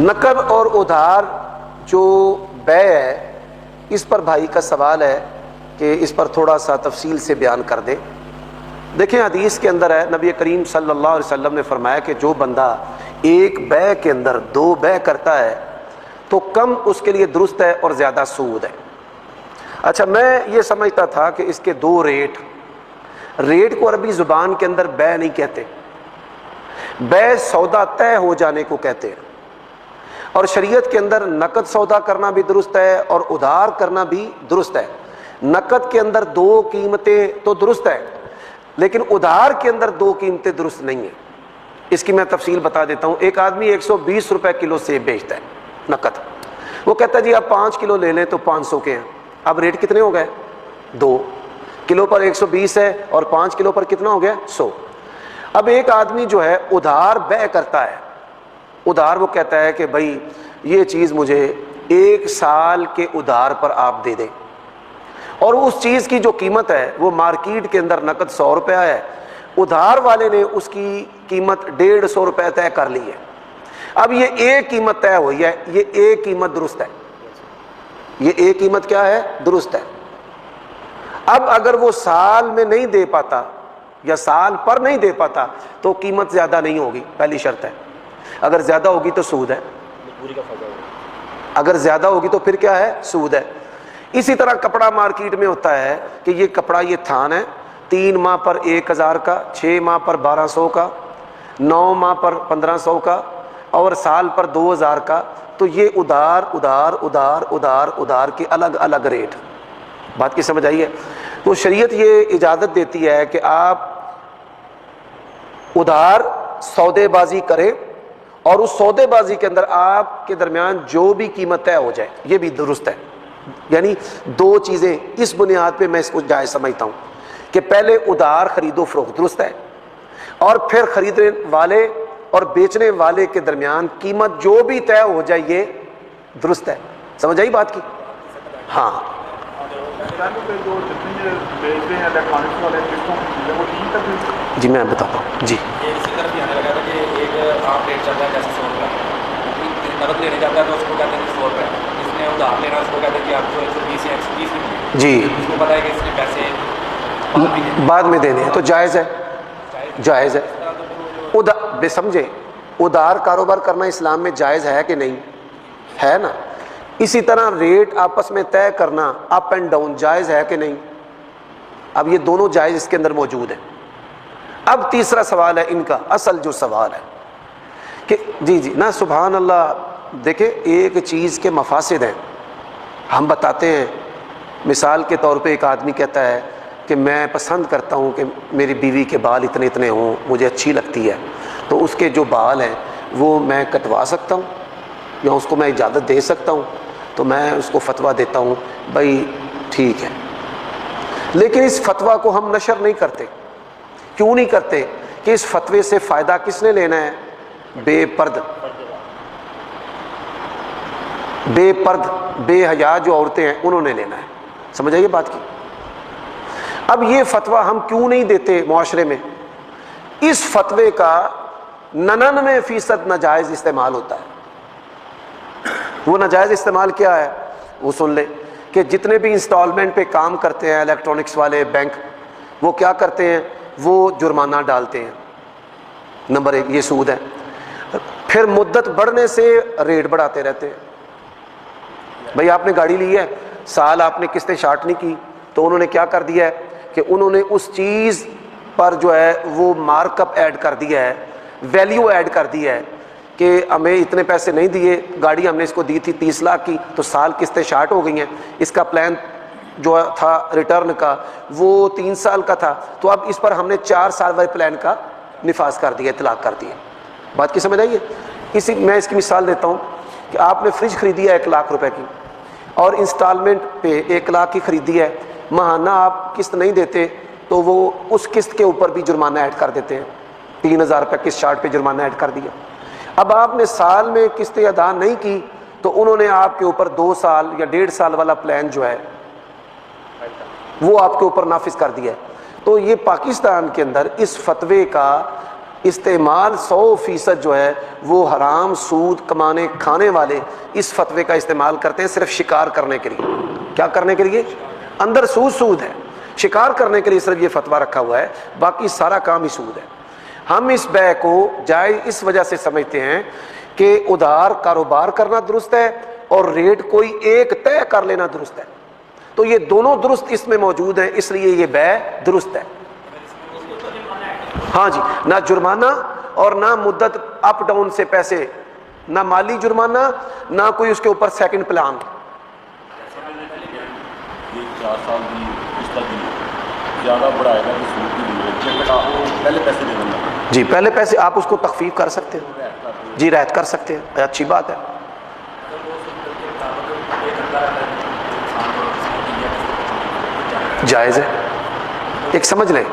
نقد اور ادھار جو بے ہے، اس پر بھائی کا سوال ہے کہ اس پر تھوڑا سا تفصیل سے بیان کر دے۔ دیکھیں حدیث کے اندر ہے، نبی کریم صلی اللہ علیہ وسلم نے فرمایا کہ جو بندہ ایک بے کے اندر دو بے کرتا ہے تو کم اس کے لیے درست ہے اور زیادہ سود ہے۔ اچھا، میں یہ سمجھتا تھا کہ اس کے دو ریٹ کو عربی زبان کے اندر بے نہیں کہتے، بے سودا طے ہو جانے کو کہتے ہیں، اور شریعت کے اندر نقد سودا کرنا بھی درست ہے اور ادھار کرنا بھی درست ہے۔ نقد کے اندر دو قیمتیں تو درست ہے، لیکن ادھار کے اندر دو قیمتیں درست نہیں ہیں۔ اس کی میں تفصیل بتا دیتا ہوں۔ ایک آدمی 120 روپے کلو سیب بیچتا ہے نقد، وہ کہتا ہے جی آپ 5 کلو لے لیں تو 500 کے ہیں۔ اب ریٹ کتنے ہو گئے؟ 2 کلو پر 120 ہے اور 5 کلو پر کتنا ہو گیا؟ 100۔ اب ایک آدمی جو ہے ادھار بے کرتا ہے، ادھار وہ کہتا ہے کہ بھائی یہ چیز مجھے 1 سال کے ادھار پر آپ دے دیں، اور اس چیز کی جو قیمت ہے وہ مارکیٹ کے اندر نقد 100 روپیہ ہے، ادھار والے نے اس کی قیمت 150 روپے طے کر لی ہے۔ اب یہ ایک قیمت طے ہوئی ہے، یہ ایک قیمت درست ہے، یہ ایک قیمت کیا ہے؟ درست ہے۔ اب اگر وہ سال میں نہیں دے پاتا یا سال پر نہیں دے پاتا تو قیمت زیادہ نہیں ہوگی، پہلی شرط ہے۔ اگر زیادہ ہوگی تو سود ہے، اگر زیادہ ہوگی تو پھر کیا ہے؟ سود ہے۔ اسی طرح کپڑا مارکیٹ میں ہوتا ہے کہ یہ کپڑا یہ تھان ہے، 3 ماہ پر 1000 کا، 6 ماہ پر 1200 کا، 9 ماہ پر 1500 کا اور سال پر 2000 کا، تو یہ ادھار کے الگ الگ ریٹ۔ بات کی سمجھ آئی ہے؟ تو شریعت یہ اجازت دیتی ہے کہ آپ ادھار سودے بازی کریں، اور اس سودے بازی کے اندر آپ کے درمیان جو بھی قیمت طے ہو جائے یہ بھی درست ہے۔ یعنی دو چیزیں اس بنیاد پہ میں اس کو جائز سمجھتا ہوں کہ پہلے ادھار خرید و فروخت درست ہے، اور پھر خریدنے والے اور بیچنے والے کے درمیان قیمت جو بھی طے ہو جائے یہ درست ہے۔ سمجھ آئی بات کی؟ ہاں جی میں بتاتا ہوں۔ جی اسی طرح بھی آنے لگا تھا کہ ایک آپ ریٹ چل رہا ہے جیسے 100 روپے، نقد لینے جاتا ہے تو اس کو کہتے ہیں 100 روپے، جس نے ادھار لینا اس کو کہتے ہیں کہ آپ کو 120 یا 130 ملے، جی اس کو پتا ہے کہ اس نے پیسے بعد میں دینے ہیں تو جائز ہے، جائز ہے۔ بے سمجھے، ادھار کاروبار کرنا اسلام میں جائز ہے کہ نہیں؟ ہے نا۔ اسی طرح ریٹ آپس میں طے کرنا اپ اینڈ ڈاؤن جائز ہے کہ نہیں؟ اب یہ دونوں جائز اس کے اندر موجود ہیں۔ اب تیسرا سوال ہے ان کا، اصل جو سوال ہے کہ جی نا سبحان اللہ، دیکھیں ایک چیز کے مفاسد ہیں، ہم بتاتے ہیں۔ مثال کے طور پہ ایک آدمی کہتا ہے کہ میں پسند کرتا ہوں کہ میری بیوی کے بال اتنے اتنے ہوں، مجھے اچھی لگتی ہے، تو اس کے جو بال ہیں وہ میں کٹوا سکتا ہوں یا اس کو میں اجازت دے سکتا ہوں، تو میں اس کو فتویٰ دیتا ہوں بھائی ٹھیک ہے۔ لیکن اس فتویٰ کو ہم نشر نہیں کرتے۔ کیوں نہیں کرتے؟ کہ اس فتوے سے فائدہ کس نے لینا ہے؟ بے پرد بے حیا جو عورتیں ہیں انہوں نے لینا ہے۔ سمجھ آئیے بات کی؟ اب یہ فتویٰ ہم کیوں نہیں دیتے معاشرے میں؟ اس فتوے کا 99% ناجائز استعمال ہوتا ہے۔ وہ ناجائز استعمال کیا ہے؟ وہ سن لے کہ جتنے بھی انسٹالمنٹ پہ کام کرتے ہیں الیکٹرانکس والے بینک، وہ کیا کرتے ہیں؟ وہ جرمانہ ڈالتے ہیں۔ نمبر 1 یہ سود ہے۔ پھر مدت بڑھنے سے ریٹ بڑھاتے رہتے ہیں۔ بھئی آپ نے گاڑی لی ہے، سال آپ نے قسطیں شارٹ نہیں کی، تو انہوں نے کیا کر دیا ہے کہ انہوں نے اس چیز پر جو ہے وہ مارک اپ ایڈ کر دیا ہے، ویلیو ایڈ کر دیا ہے کہ ہمیں اتنے پیسے نہیں دیے، گاڑی ہم نے اس کو دی تھی 30 لاکھ کی، تو سال قسطیں شارٹ ہو گئی ہیں، اس کا پلان جو تھا ریٹرن کا وہ 3 سال کا تھا، تو اب اس پر ہم نے 4 سال والے پلان کا نفاذ کر دیا، اطلاق کر دیا۔ بات کی سمجھ آئیے؟ میں اس کی مثال دیتا ہوں کہ آپ نے فریج خریدی ہے 1 لاکھ روپے کی، اور انسٹالمنٹ پہ 1 لاکھ کی خریدی ہے، ماہانہ آپ قسط نہیں دیتے تو وہ اس قسط کے اوپر بھی جرمانہ ایڈ کر دیتے ہیں، 3000 روپے قسط شارٹ پہ جرمانہ ایڈ کر دیا۔ اب آپ نے سال میں قسطیں ادا نہیں کی تو انہوں نے آپ کے اوپر 2 سال یا 1.5 سال والا پلان جو ہے وہ آپ کے اوپر نافذ کر دیا ہے۔ تو یہ پاکستان کے اندر اس فتوے کا استعمال 100% جو ہے وہ حرام سود کمانے کھانے والے اس فتوے کا استعمال کرتے ہیں صرف شکار کرنے کے لیے. کیا کرنے کے لیے؟ اندر سود ہے، شکار کرنے کے لیے صرف یہ فتویٰ رکھا ہوا ہے، باقی سارا کام ہی سود ہے. ہم اس بیع کو جائز اس وجہ سے سمجھتے ہیں کہ ادھار کاروبار کرنا درست ہے اور ریٹ کوئی ایک طے کر لینا درست ہے. تو یہ دونوں درست اس میں موجود ہیں، اس لیے یہ بیع درست ہے. ہاں جی، نہ جرمانہ اور نہ مدت اپ ڈاؤن سے پیسے، نہ مالی جرمانہ، نہ کوئی اس کے اوپر سیکنڈ پلان. یہ 4 سال کی قسط دی زیادہ بڑھائے گا کہ سود کی ضرورت پہلے پیسے دے دیں. جی پہلے پیسے آپ اس کو تخفیف کر سکتے ہیں، جی رعایت کر سکتے ہیں، اچھی بات ہے. جائز ہے. ایک سمجھ لیں،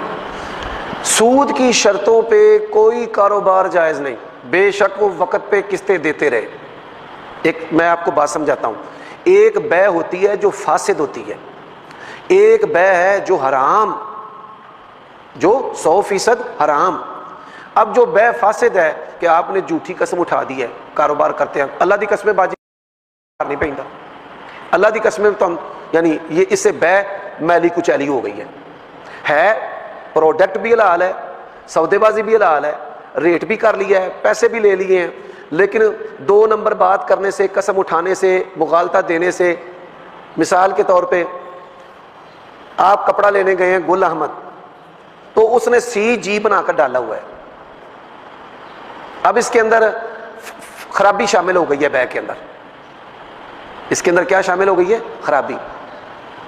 سود کی شرطوں پہ کوئی کاروبار جائز نہیں، بے شک وہ وقت پہ قسطیں دیتے رہے. ایک میں آپ کو بات سمجھاتا ہوں. ایک بیع ہوتی ہے جو فاسد ہوتی ہے، ایک بیع ہے جو حرام، جو 100% حرام. اب جو بیع فاسد ہے کہ آپ نے جھوٹی قسم اٹھا دی ہے، کاروبار کرتے ہیں، اللہ دی قسمیں باجی نہیں پہنتا، اللہ دی قسمیں تو ہم یعنی یہ اس سے بیع میلی کچیلی ہو گئی ہے پروڈکٹ بھی حلال ہے، سودے بازی بھی حلال ہے، ریٹ بھی کر لیا ہے، پیسے بھی لے لیے ہیں، لیکن 2 نمبر بات کرنے سے، قسم اٹھانے سے، مغالطہ دینے سے. مثال کے طور پہ آپ کپڑا لینے گئے ہیں گل احمد، تو اس نے CG بنا کر ڈالا ہوا ہے. اب اس کے اندر خرابی شامل ہو گئی ہے بیع کے اندر، اس کے اندر کیا شامل ہو گئی ہے؟ خرابی.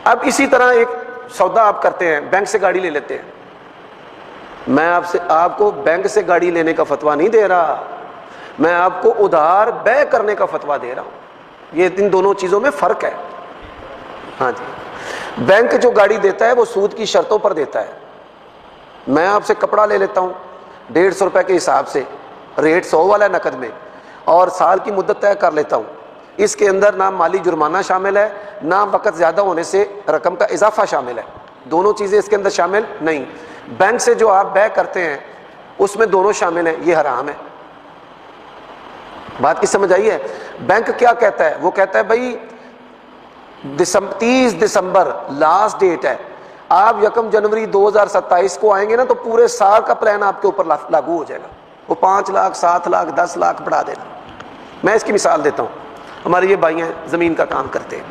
اب اسی طرح ایک سودا آپ کرتے ہیں، بینک سے گاڑی لے لیتے ہیں. میں آپ کو بینک سے گاڑی لینے کا فتویٰ نہیں دے رہا، میں آپ کو ادھار بیع کرنے کا فتویٰ دے رہا ہوں. یہ ان دونوں چیزوں میں فرق ہے. ہاں جی، بینک جو گاڑی دیتا ہے وہ سود کی شرطوں پر دیتا ہے. میں آپ سے کپڑا لے لیتا ہوں 150 روپے کے حساب سے، ریٹ 100 والا ہے نقد میں، اور سال کی مدت طے کر لیتا ہوں. اس کے اندر نہ مالی جرمانہ شامل ہے، نہ وقت زیادہ ہونے سے رقم کا اضافہ شامل ہے. دونوں چیزیں اس کے اندر شامل نہیں. بینک سے جو آپ بیع کرتے ہیں اس میں دونوں شامل ہیں، یہ حرام ہے. بات کی سمجھ آئی ہے؟ بینک کیا کہتا ہے؟ وہ کہتا ہے بھائی 30 دسمبر لاسٹ ڈیٹ ہے، آپ 1 جنوری 2027 کو آئیں گے نا تو پورے سال کا پلان آپ کے اوپر لاگو ہو جائے گا. وہ 5 لاکھ 7 لاکھ 10 لاکھ بڑھا دینا. میں اس کی مثال دیتا ہوں. ہمارے یہ بھائی ہیں زمین کا کام کرتے ہیں،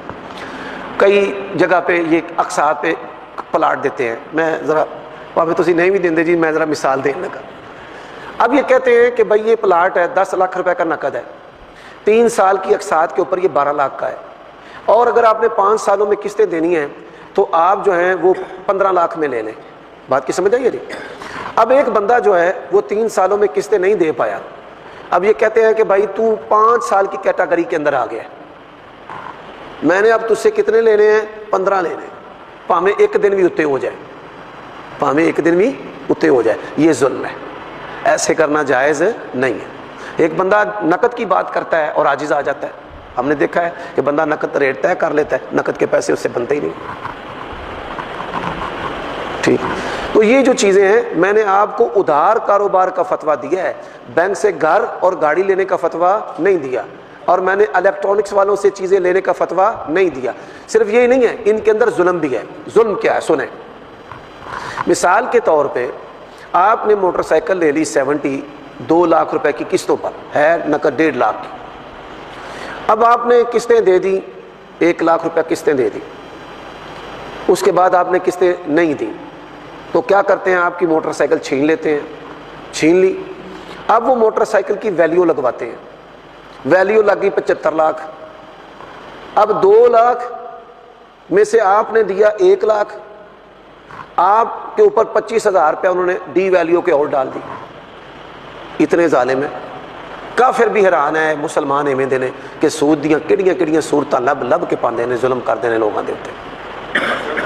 کئی جگہ پہ یہ اقساط پہ پلاٹ دیتے ہیں. میں ذرا پاوے تسی نہیں بھی دیں جی، میں ذرا مثال دین لگا. اب یہ کہتے ہیں کہ بھائی یہ پلاٹ ہے 10 لاکھ روپے کا نقد ہے، 3 سال کی اقساط کے اوپر یہ 12 لاکھ کا ہے، اور اگر آپ نے 5 سالوں میں قسطیں دینی ہیں تو آپ جو ہیں وہ 15 لاکھ میں لے لیں. بات کی سمجھ آئیے جی؟ اب ایک بندہ جو ہے وہ 3 سالوں میں قسطیں نہیں دے پایا. اب یہ کہتے ہیں کہ بھائی تو 5 سال کی کیٹاگری کے اندر آ گیا ہے، میں نے اب تجھ سے کتنے لینے ہیں؟ 15 لینے ہیں، پاویں ایک دن بھی اتنے ہو جائے، پاویں ایک دن بھی اتنے ہو جائے. یہ ظلم ہے، ایسے کرنا جائز نہیں ہے. ایک بندہ نقد کی بات کرتا ہے اور عاجز آ جاتا ہے. ہم نے دیکھا ہے کہ بندہ نقد ریٹ طے کر لیتا ہے، نقد کے پیسے اس سے بنتے ہی نہیں. ٹھیک، تو یہ جو چیزیں ہیں میں نے آپ کو ادھار کاروبار کا فتویٰ دیا ہے، بینک سے گھر اور گاڑی لینے کا فتویٰ نہیں دیا، اور میں نے الیکٹرانکس والوں سے چیزیں لینے کا فتویٰ نہیں دیا. صرف یہی نہیں ہے، ان کے اندر ظلم بھی ہے. ظلم کیا ہے سنیں. مثال کے طور پہ آپ نے موٹر سائیکل لے لی 2 لاکھ روپے کی قسطوں پر، ہے نقد 1.5 لاکھ کی. اب آپ نے قسطیں دے دی، 1 لاکھ روپے قسطیں دے دی. اس کے بعد آپ نے قسطیں نہیں دی تو کیا کرتے ہیں؟ آپ کی موٹر سائیکل چھین لیتے ہیں. چھین لی، اب وہ موٹر سائیکل کی ویلیو لگواتے ہیں. ویلیو لگ گئی 75 لاکھ. اب 2 لاکھ میں سے آپ نے دیا 1 لاکھ، آپ کے اوپر 25,000 روپیہ انہوں نے ڈی ویلیو کے اور ڈال دی. اتنے ظالم ہیں. کافر بھی حیران ہے مسلمان ایویں دے نے کہ سود دیاں کہڑیاں کہڑیاں صورتاں لب کے پاندے نے، ظلم کرتے ہیں لوگاں دے اوتے.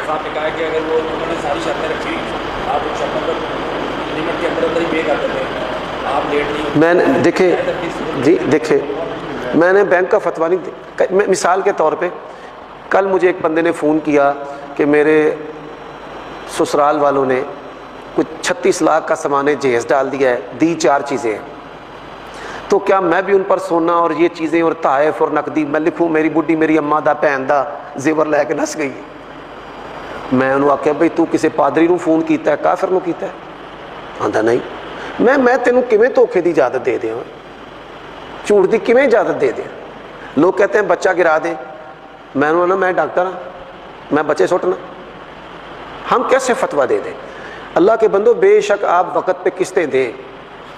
صاحب نے کہا کہ اگر وہ انہوں نے ساری شرطیں رکھی، آپ ان شرطوں پر لمٹ کے اندر ہی پے کر دیتے ہیں، آپ لیٹ نہیں. میں نے دیکھے میں نے بینک کا فتویٰ نہیں دیا. مثال کے طور پہ کل مجھے ایک بندے نے فون کیا کہ میرے سسرال والوں نے کوئی 36 لاکھ کا سامان جہیز ڈال دیا ہے, دی 4 چیزیں ہیں, تو کیا میں بھی ان پر سونا اور یہ چیزیں اور تحائف اور نقدی میں لکھوں میری بڈھی میری اماں دا بھین دا زیور لے کے نس گئی؟ میں انہوں آخیا بھائی تو کسی پادری نو فون کیتا ہے, کافر نو کیتا ہے؟ آندا نہیں. میں تینوں کیویں دھوکے دی اجازت دے دیاں, جھوٹ دی کیویں اجازت دے دیاں؟ لوگ کہتے ہیں بچہ گرا دیں, میں انہوں نے میں ڈاکٹر ہاں, میں بچے سٹنا, ہم کیسے فتویٰ دے دیں؟ اللہ کے بندو بے شک آپ وقت پہ قسطیں دیں,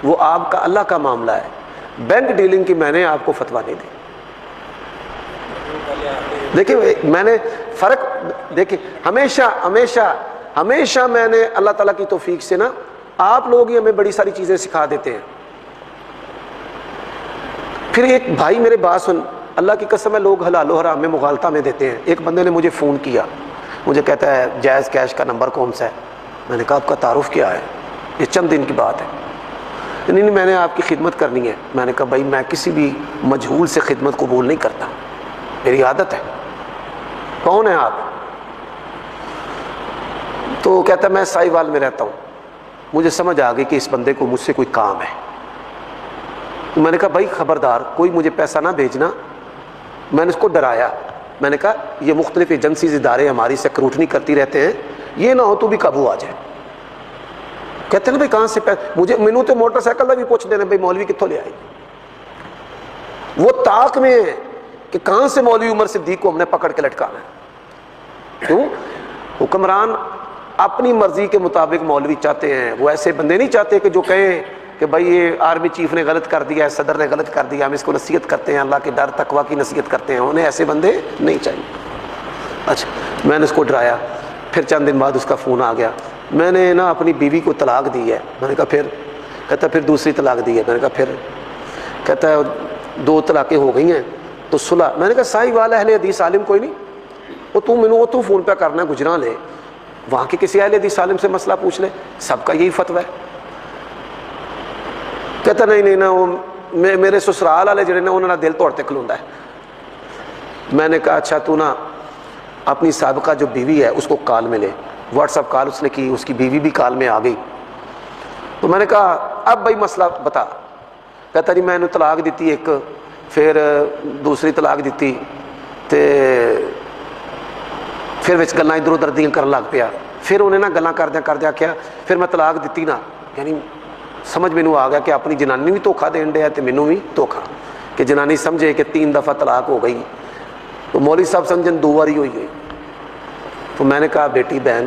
وہ آپ کا اللہ کا معاملہ ہے, بینک ڈیلنگ کی میں نے آپ کو فتویٰ نہیں دی. دیکھیں میں نے فرق دیکھیں, ہمیشہ میں نے اللہ تعالیٰ کی توفیق سے نا, آپ لوگ ہی ہمیں بڑی ساری چیزیں سکھا دیتے ہیں. پھر ایک بھائی میرے بات سن, اللہ کی قسم ہے لوگ حلال و حرام میں مغالطہ میں دیتے ہیں. ایک بندے نے مجھے فون کیا, مجھے کہتا ہے جائز کیش کا نمبر کون سا ہے؟ میں نے کہا آپ کا تعارف کیا ہے؟ یہ چند دن کی بات ہے. نہیں میں نے آپ کی خدمت کرنی ہے. میں نے کہا بھائی میں کسی بھی مجہول سے خدمت قبول نہیں کرتا, میری عادت ہے. کون ہیں آپ؟ تو کہتا ہے میں سائی وال میں رہتا ہوں. مجھے سمجھ آ گئی کہ اس بندے کو مجھ سے کوئی کام ہے. میں نے کہا بھائی خبردار کوئی مجھے پیسہ نہ بھیجنا. میں نے اس کو ڈرایا, میں نے کہا یہ مختلف ایجنسیز ادارے ہماری سے اسکروٹنی کرتی رہتے ہیں, یہ نہ ہو تو بھی قابو آ جائے. کہتے ہیں نا بھائی کہاں سے مجھے مینو تو موٹر سائیکل کا بھی پوچھ دینا بھائی مولوی کتوں لے آئی. وہ طاق میں ہے کہ کہاں سے مولوی عمر صدیق کو ہم نے پکڑ کے لٹکانا ہے. کیوں؟ حکمران اپنی مرضی کے مطابق مولوی چاہتے ہیں, وہ ایسے بندے نہیں چاہتے کہ جو کہیں کہ بھائی یہ آرمی چیف نے غلط کر دیا ہے, صدر نے غلط کر دیا, ہم اس کو نصیحت کرتے ہیں, اللہ کے ڈر تقویٰ کی نصیحت کرتے ہیں. انہیں ایسے بندے نہیں چاہیے. اچھا میں نے اس کو ڈرایا. پھر چند دن بعد اس کا فون آ گیا, میں نے نا اپنی بیوی کو طلاق دی ہے. میں نے کہا پھر؟ کہتا پھر دوسری طلاق دی ہے. میں نے کہا پھر؟ کہتا ہے 2 طلاقیں ہو گئی ہیں تو صلح. میں نے کہا سائی والا اہل حدیث عالم کوئی نہیں, وہ تو فون پہ کرنا ہے گجراں لے, وہاں کے کسی اہل حدیث عالم سے مسئلہ پوچھ لے, سب کا یہی فتویٰ ہے. کہتا نہیں نا وہ میرے سسرال والے جڑے نا انہوں نے دل توڑتے کھلوندا ہے. میں نے کہا اچھا تو نا اپنی سابقہ جو بیوی ہے اس کو کال میں لے. واٹس ایپ کال اس نے کی, اس کی بیوی بھی کال میں آ گئی. تو میں نے کہا اب بھائی مسئلہ بتا. کہتا نہیں میں نے طلاق دیتی ایک, پھر دوسری طلاق دیتی, تے پھر وچ گلاں ادھر ادھر دیاں کرن لگ پیا. پھر انہیں نا گلاں کردیا کیا پھر میں طلاق دیتی نا, یعنی سمجھ مینوں آ گیا کہ اپنی جنانی بھی دھوکھا دین ڈیا تے مینوں بھی دھوکھا, کہ جنانی سمجھے کہ 3 دفعہ طلاق ہو گئی, تو مولوی صاحب سمجھن 2 بار ہوئی گئی. تو میں نے کہا بیٹی بہن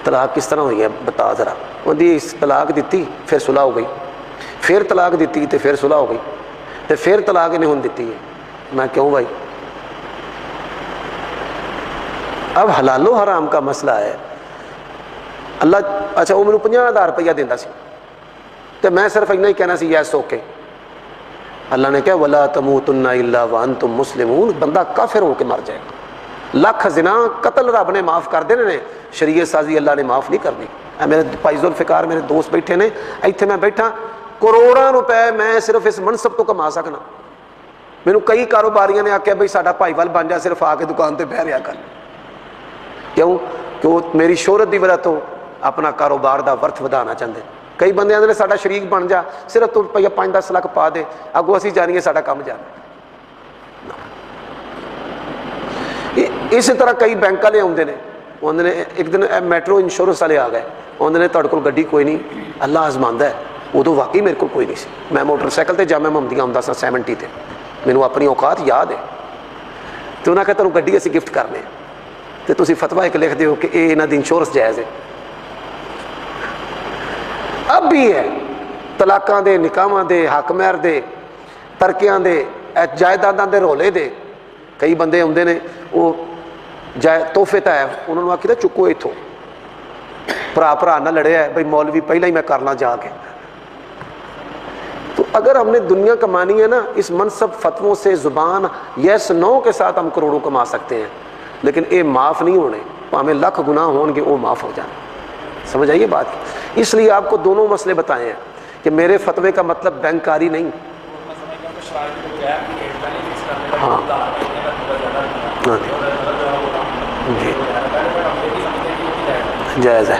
طلاق کس طرح ہوئی ہے بتا ذرا. وہ دی طلاق دیتی پھر صلح ہو گئی, پھر طلاق دیتی تے پھر صلح ہو گئی, تے پھر طلاق انہیں ہن دیتی ہے. میں کیوں بھائی؟ اب حلال و حرام کا مسئلہ ہے. اللہ اچھا وہ مجھے 50,000 روپیہ دینا سی, تو میں صرف اتنا ہی کہنا سی یس اوکے. اللہ نے کہا ولا تموتن الا وانتم مسلمون, بندہ کافر ہو کے مر جائے گا. لاکھ زنا قتل رب نے معاف کر دینے نے, شریعت سازی اللہ نے معاف نہیں کرنی. میرے بھائی ذوالفقار میرے دوست بیٹھے نے, ایتھے میں بیٹھا کروڑاں روپے میں صرف اس منصب تو کما سکنا. مینوں کئی کاروباریاں نے آخیا بھائی ساڈا بھائی وال بن جا, صرف آ کے دکان تے بہ رہا کر. کیوں؟ کہ وہ میری شہرت دی وجہ تو اپنا کاروبار دا ورتھ ودانا چاہتے. کئی بندے آدھے ساڈا شریک بن جا, صرف تو روپیہ 5-10 لاکھ پا دے, اگوں اسی جانیے ساڈا کام جانا. اسی طرح کئی بینک والے آتے ہیں, آدھے نے ایک دن میٹرو انشورنس والے آ گئے, آدھے نے تہاڈے کول گڈی کوئی نہیں, اللہ آزماندا ہے. ادو واقعی میرے کو کوئی نہیں سی, میں موٹر سائیکل تے جامع محمدیہ آਉਂدا سا 70 تے, مینوں اپنی اوقات یاد ہے. تو انہاں کہا تینوں گڈی اسی گفٹ کرنے ہیں, تے تسی فتویٰ ایک لکھ دیو کہ یہ انہاں دی انشورنس جائز ہے. اب بھی ہے طلاقاں دے, نکاحاں دے, حق مہر دے, ترکیاں دے, جائیداداں دے رولے دے. کئی بندے آتے ہیں وہ تحفے تحائف انہوں نے آخی چکو اتوں, برا نہ لڑے ہے بھائی مولوی پہلے ہی میں کرنا جا کے. تو اگر ہم نے دنیا کمانی ہے نا, اس منصب فتووں سے زبان یس نو کے ساتھ ہم کروڑوں کما سکتے ہیں, لیکن یہ معاف نہیں ہونے, ہمیں لاکھ گناہ ہون گے وہ معاف ہو جانے. سمجھ آئیے بات. اس لیے آپ کو دونوں مسئلے بتائے ہیں کہ میرے فتوے کا مطلب بینک کاری نہیں. ہاں جی جائز ہے.